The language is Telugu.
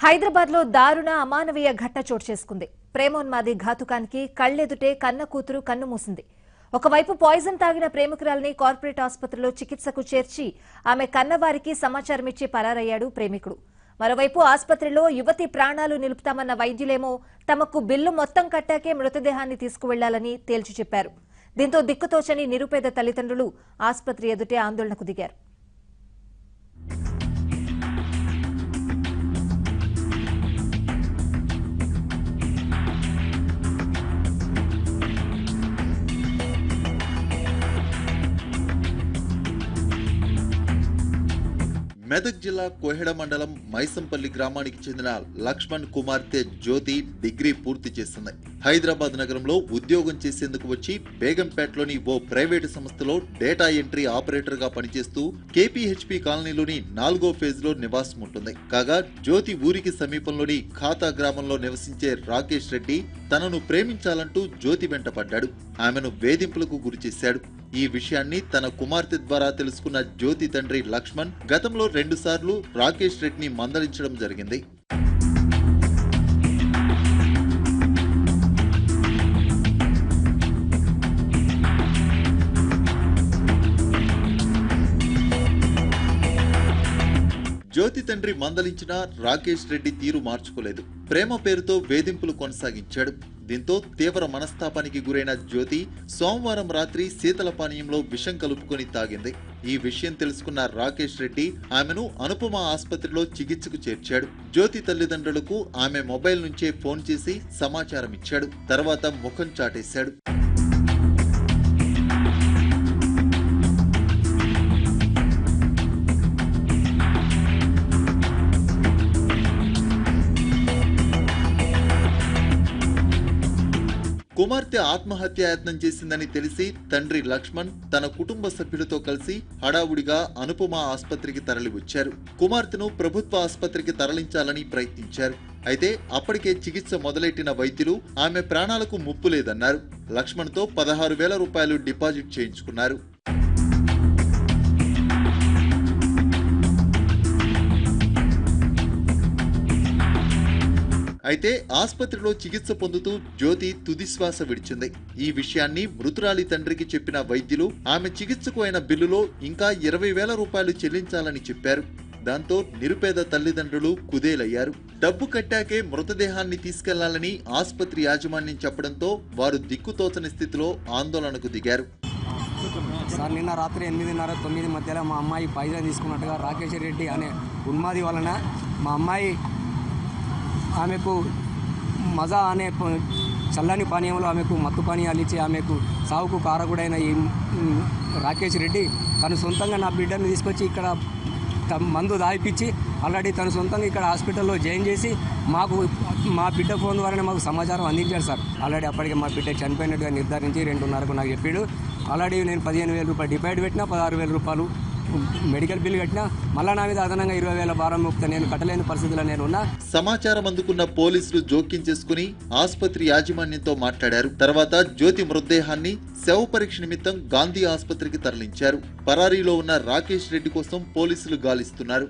హైదరాబాద్ లో దారుణ అమానవీయ ఘటన చోటు చేసుకుంది. ప్రేమోన్మాది ఘాతుకానికి కళ్లెదుటే కన్న కూతురు కన్ను మూసింది. ఒకవైపు పాయిజన్ తాగిన ప్రేమికురాల్ని కార్పొరేట్ ఆసుపత్రిలో చికిత్సకు చేర్చి ఆమె కన్నవారికి సమాచారం ఇచ్చి పరారయ్యాడు ప్రేమికుడు. మరోవైపు ఆసుపత్రిలో యువతి ప్రాణాలు నిలుపుతామన్న వైద్యులేమో తమకు బిల్లు మొత్తం కట్టాకే మృతదేహాన్ని తీసుకువెళ్లాలని తేల్చి చెప్పారు. దీంతో దిక్కుతోచని నిరుపేద తల్లిదండ్రులు ఆసుపత్రి ఎదుటే ఆందోళనకు దిగారు. మెదక్ జిల్లా కోహెడ మండలం మైసంపల్లి గ్రామానికి చెందిన లక్ష్మణ్ కుమార్తె జ్యోతి డిగ్రీ పూర్తి చేసింది. హైదరాబాద్ నగరంలో ఉద్యోగం చేసేందుకు వచ్చి బేగంపేటలోని ఓ ప్రైవేటు సంస్థలో డేటా ఎంట్రీ ఆపరేటర్ గా పనిచేస్తూ కేపీహెచ్పీ కాలనీలోని 4వ ఫేజ్ లో నివాసం ఉంటుంది. కాగా జ్యోతి ఊరికి సమీపంలోని ఖాతా గ్రామంలో నివసించే రాకేష్ రెడ్డి తనను ప్రేమించాలంటూ జ్యోతి వెంట పడ్డాడు. ఆమెను వేధింపులకు గురిచేశాడు. ఈ విషయాన్ని తన కుమార్తె ద్వారా తెలుసుకున్న జ్యోతి తండ్రి లక్ష్మణ్ గతంలో 2 సార్లు రాకేష్ రెడ్డిని మందలించడం జరిగింది. జ్యోతి తండ్రి మందలించిన రాకేష్ రెడ్డి తీరు మార్చుకోలేదు. ప్రేమ పేరుతో వేధింపులు కొనసాగించాడు. దీంతో తీవ్ర మనస్తాపానికి గురైన జ్యోతి సోమవారం రాత్రి శీతల పానీయంలో విషం కలుపుకొని తాగింది. ఈ విషయం తెలుసుకున్న రాకేష్ రెడ్డి ఆమెను అనుపమ ఆసుపత్రిలో చికిత్సకు చేర్చాడు. జ్యోతి తల్లిదండ్రులకు ఆమె మొబైల్ నుంచే ఫోన్ చేసి సమాచారం ఇచ్చాడు. తర్వాత ముఖం చాటేశాడు. కుమార్తె ఆత్మహత్యాయత్నం చేసిందని తెలిసి తండ్రి లక్ష్మణ్ తన కుటుంబ సభ్యులతో కలిసి హడావుడిగా అనుపమ ఆసుపత్రికి తరలివచ్చారు. కుమార్తెను ప్రభుత్వ ఆసుపత్రికి తరలించాలని ప్రయత్నించారు. అయితే అప్పటికే చికిత్స మొదలెట్టిన వైద్యులు ఆమె ప్రాణాలకు ముప్పు లేదన్నారు. లక్ష్మణ్తో 16,000 రూపాయలు డిపాజిట్ చేయించుకున్నారు. అయితే ఆసుపత్రిలో చికిత్స పొందుతూ జ్యోతి తుదిశ్వాస విడిచింది. ఈ విషయాన్ని మృతురాలి తండ్రికి చెప్పిన వైద్యులు ఆమె చికిత్సకు అయిన బిల్లులో ఇంకా 20,000 రూపాయలు చెల్లించాలని చెప్పారు. దాంతో నిరుపేద తల్లిదండ్రులు కుదేలయ్యారు. డబ్బు కట్టాకే మృతదేహాన్ని తీసుకెళ్లాలని ఆసుపత్రి యాజమాన్యం చెప్పడంతో వారు దిక్కుతోచని స్థితిలో ఆందోళనకు దిగారు. సార్, నిన్న రాత్రి 8:30-9 మధ్యలో మా అమ్మాయి పాయిజన్ తీసుకున్నట్టుగా రాకేష్ రెడ్డి అనే ఉన్మాది వలన మా అమ్మాయి ఆమెకు మజా అనే చల్లని పానీయంలో ఆమెకు మత్తు పానీయాలు ఇచ్చి ఆమెకు సావుకు కారకుడైన ఈ రాకేష్ రెడ్డి తను సొంతంగా నా బిడ్డను తీసుకొచ్చి ఇక్కడ మందు దాయిపించి ఆల్రెడీ తను సొంతంగా ఇక్కడ హాస్పిటల్లో జాయిన్ చేసి మా బిడ్డ ఫోన్ ద్వారానే మాకు సమాచారం అందించాడు సార్. ఆల్రెడీ అప్పటికే మా బిడ్డ చనిపోయినట్టుగా నిర్ధారించి 2:30కు నాకు చెప్పాడు. ఆల్రెడీ నేను 15,000 రూపాయలు డిపాజిట్ పెట్టినా, 16,000 రూపాయలు మెడికల్ బిల్ కట్టినా, మళ్ళా నా మీద అదనంగా 20,000 భారం ముక్త నేను కట్టలేని పరిస్థితిలో నేను ఉన్నా. సమాచారం అందుకున్న పోలీసులు జోక్యం చేసుకుని ఆసుపత్రి యాజమాన్యంతో మాట్లాడారు. తర్వాత జ్యోతి మృతదేహాన్ని శవ పరీక్ష నిమిత్తం గాంధీ ఆసుపత్రికి తరలించారు. పరారీలో ఉన్న రాకేష్ రెడ్డి కోసం పోలీసులు గాలిస్తున్నారు.